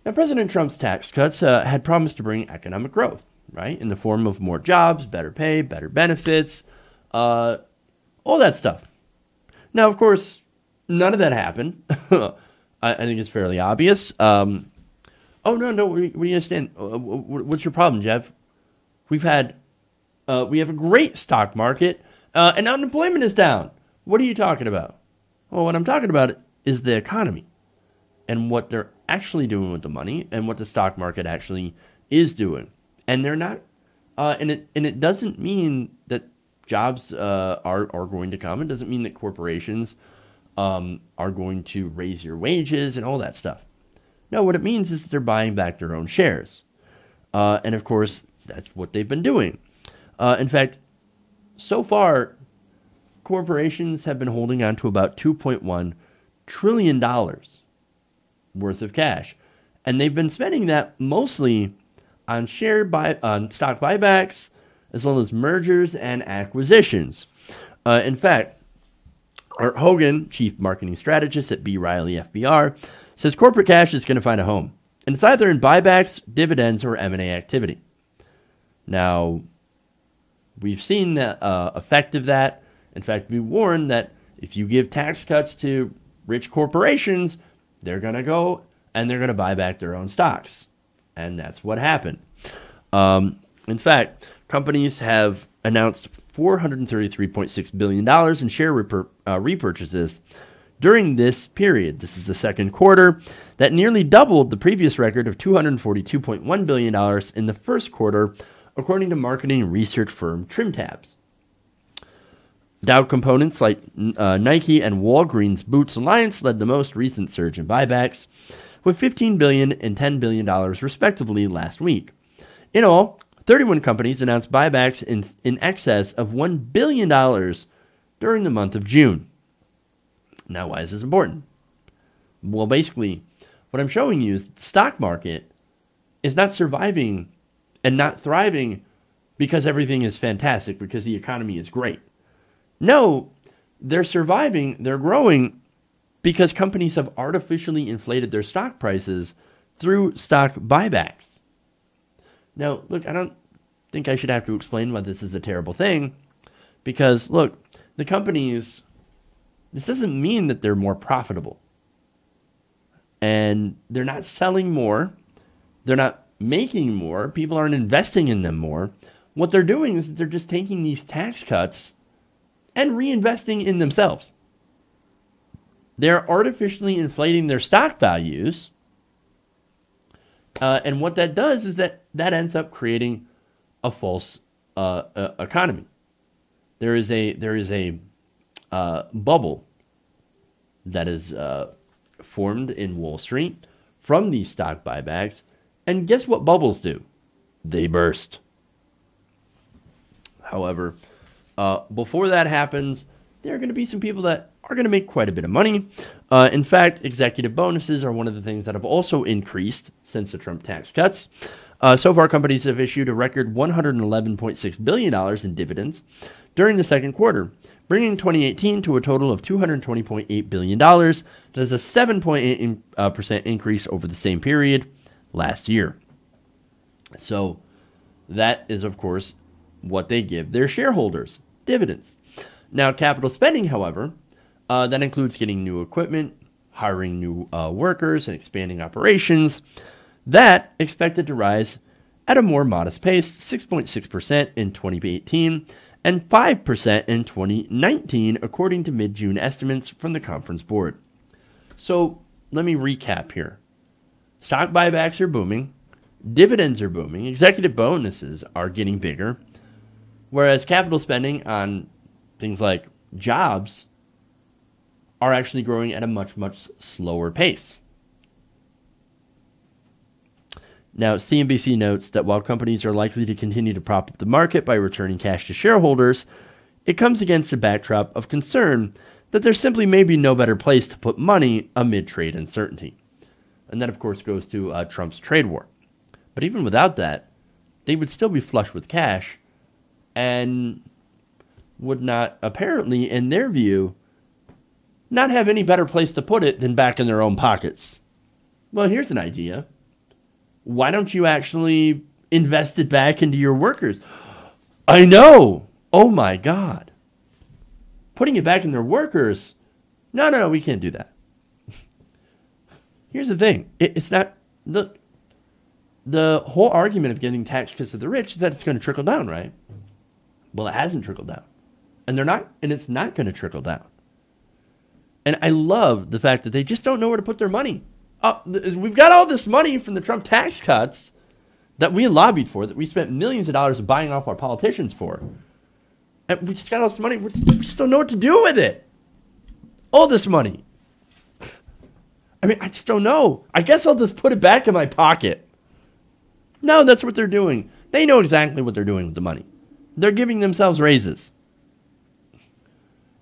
Now, President Trump's tax cuts had promised to bring economic growth, right, in the form of more jobs, better pay, better benefits, all that stuff. Now, of course, none of that happened. I think it's fairly obvious. Oh, no, we understand. What's your problem, Jeff? We have a great stock market, and unemployment is down. What are you talking about? Well, what I'm talking about is the economy and what they're actually doing with the money and what the stock market actually is doing. And they're not, and it doesn't mean that jobs are going to come. It doesn't mean that corporations are going to raise your wages and all that stuff. No, what it means is that they're buying back their own shares. And of course, that's what they've been doing. In fact, so far, corporations have been holding on to about $2.1 trillion worth of cash. And they've been spending that mostly on stock buybacks, as well as mergers and acquisitions. In fact, Art Hogan, Chief Marketing Strategist at B. Riley FBR, says corporate cash is going to find a home. And it's either in buybacks, dividends, or M&A activity. Now, we've seen the effect of that. In fact, we warned that if you give tax cuts to rich corporations, they're going to go and they're going to buy back their own stocks. And that's what happened. In fact, companies have announced $433.6 billion in share repurchases during this period. This is the second quarter. That nearly doubled the previous record of $242.1 billion in the first quarter, according to marketing research firm TrimTabs. Dow components like Nike and Walgreens Boots Alliance led the most recent surge in buybacks, with $15 billion and $10 billion respectively last week. In all, 31 companies announced buybacks in excess of $1 billion during the month of June. Now, why is this important? Well, basically, what I'm showing you is the stock market is not surviving and not thriving because everything is fantastic, because the economy is great. No, they're surviving, they're growing because companies have artificially inflated their stock prices through stock buybacks. Now, look, I don't think I should have to explain why this is a terrible thing, because, look, the companies, this doesn't mean that they're more profitable. And they're not selling more. They're not making more. People aren't investing in them more. What they're doing is that they're just taking these tax cuts and reinvesting in themselves. They're artificially inflating their stock values. And what that does is that ends up creating a false economy. There is a bubble that is formed in Wall Street from these stock buybacks. And guess what bubbles do? They burst. However, before that happens, there are going to be some people that are going to make quite a bit of money. In fact, executive bonuses are one of the things that have also increased since the Trump tax cuts. So far, companies have issued a record $111.6 billion in dividends during the second quarter, bringing 2018 to a total of $220.8 billion. That is a 7.8% increase over the same period last year. So that is, of course, what they give their shareholders, dividends. Now, capital spending, however, that includes getting new equipment, hiring new workers, and expanding operations. That expected to rise at a more modest pace, 6.6% in 2018 and 5% in 2019, according to mid-June estimates from the Conference Board. So let me recap here. Stock buybacks are booming. Dividends are booming. Executive bonuses are getting bigger. Whereas capital spending on things like jobs are actually growing at a much, much slower pace. Now, CNBC notes that while companies are likely to continue to prop up the market by returning cash to shareholders, it comes against a backdrop of concern that there simply may be no better place to put money amid trade uncertainty. And that, of course, goes to Trump's trade war. But even without that, they would still be flush with cash and would not, apparently, in their view, not have any better place to put it than back in their own pockets. Well, here's an idea. Why don't you actually invest it back into your workers? I know. Oh my God. Putting it back in their workers. No, we can't do that. Here's the thing. It's not the whole argument of getting tax cuts to the rich is that it's going to trickle down, right? Well, it hasn't trickled down. And it's not going to trickle down. And I love the fact that they just don't know where to put their money. We've got all this money from the Trump tax cuts that we lobbied for, that we spent millions of dollars buying off our politicians for. And we just got all this money. We just don't know what to do with it. All this money. I mean, I just don't know. I guess I'll just put it back in my pocket. No, that's what they're doing. They know exactly what they're doing with the money. They're giving themselves raises.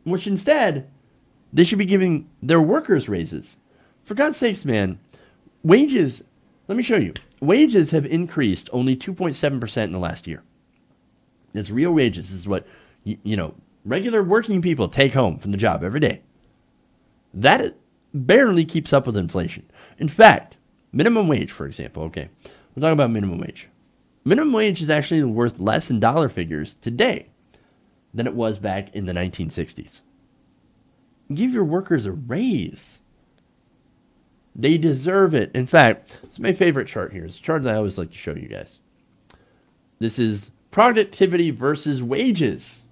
Which instead, they should be giving their workers raises. For God's sakes, man, wages, let me show you. Wages have increased only 2.7% in the last year. It's real wages. This is what, regular working people take home from the job every day. That barely keeps up with inflation. In fact, minimum wage, for example, okay, we're talking about minimum wage. Minimum wage is actually worth less in dollar figures today than it was back in the 1960s. Give your workers a raise. They deserve it. In fact, it's my favorite chart here. It's a chart that I always like to show you guys. This is productivity versus wages.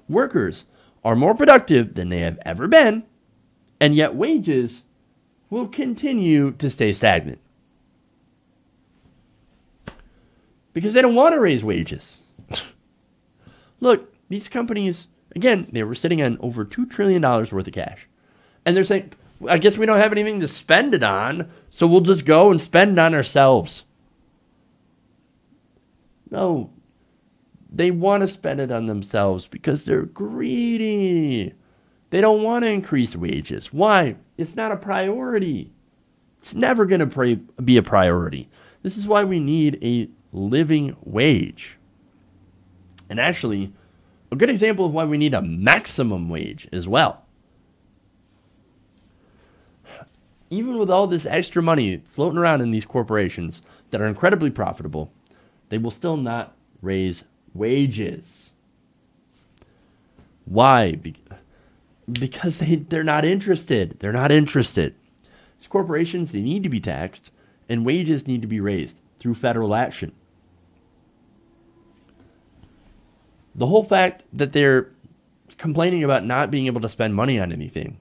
Workers are more productive than they have ever been, and yet wages will continue to stay stagnant. Because they don't want to raise wages. Look, these companies, again, they were sitting on over $2 trillion worth of cash. And they're saying, I guess we don't have anything to spend it on, so we'll just go and spend it on ourselves. No, they want to spend it on themselves because they're greedy. They don't want to increase wages. Why? It's not a priority. It's never going to be a priority. This is why we need a living wage. And actually, a good example of why we need a maximum wage as well. Even with all this extra money floating around in these corporations that are incredibly profitable, they will still not raise wages. Why? Because they're not interested. They're not interested. These corporations, they need to be taxed, and wages need to be raised through federal action. The whole fact that they're complaining about not being able to spend money on anything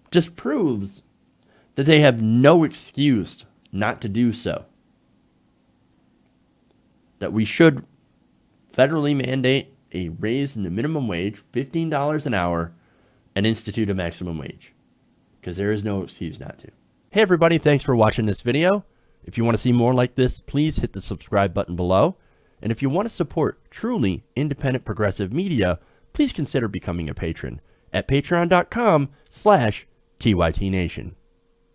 just proves that they have no excuse not to do so. That we should federally mandate a raise in the minimum wage, $15 an hour, and institute a maximum wage. Because there is no excuse not to. Hey everybody, thanks for watching this video. If you want to see more like this, please hit the subscribe button below. And if you want to support truly independent progressive media, please consider becoming a patron at patreon.com/TYTNation.